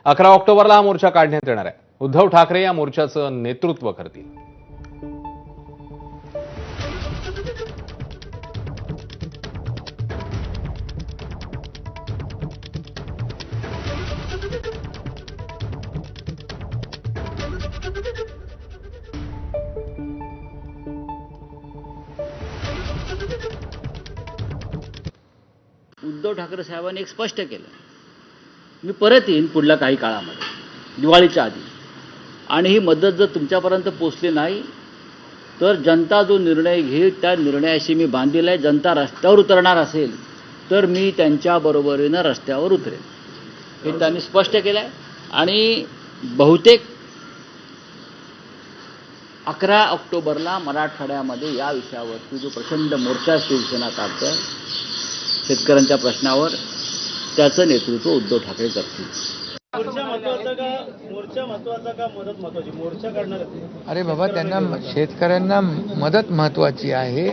11 ऑक्टोबरला हा मोर्चा काढण्यात येणार आहे। उद्धव ठाकरे या मोर्चाचं नेतृत्व करतील। उद्धव ठाकरे साहेबांनी एक स्पष्ट केलं, मी परत येईन पुढल्या काही काळामध्ये दिवाळीच्या आधी, आणि ही मदत जर तुमच्यापर्यंत पोहोचली नाही तर जनता जो निर्णय घेईल त्या निर्णयाशी मी बांधील आहे। जनता रस्त्यावर उतरणार असेल तर मी त्यांच्या बरोबरीनं रस्त्यावर उतरेन, हे त्यांनी स्पष्ट केलं आहे। आणि बहुतेक 11 ऑक्टोबरला मराठवाड्यामध्ये या विषयावरती जो प्रचंड मोर्चा शिवसेना काढते शेतकऱ्यांच्या प्रश्नावर, त्याचं नेतृत्व उद्धव ठाकरे करतील। मोर्चा महत्वाचा का मदत महत्वाची? मोर्चा काढणार? अरे बाबा, त्यांना शेतकऱ्यांना मदत महत्वाची आहे।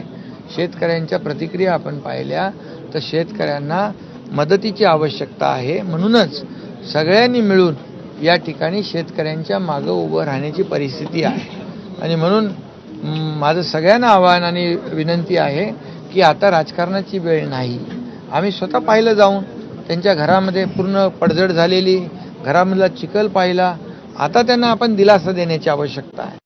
शेतकऱ्यांच्या प्रतिक्रिया आपण पाहिल्या तर शेतकऱ्यांना मदतीची आवश्यकता आहे। म्हणूनच सगळ्यांनी मिळून या ठिकाणी शेतकऱ्यांच्या मागे उभं राहण्याची परिस्थिती आहे। आणि म्हणून माझं सगळ्यांना आवाहन आणि विनंती आहे की आता राजकारणाची वेळ नाही। आम्ही स्वतः पाहिलं जाऊन, त्यांच्या घरामध्ये पूर्ण पडझड झालेली, घरामधला चिखल पाहिला। आता त्यांना आपण दिलासा देण्याची आवश्यकता आहे।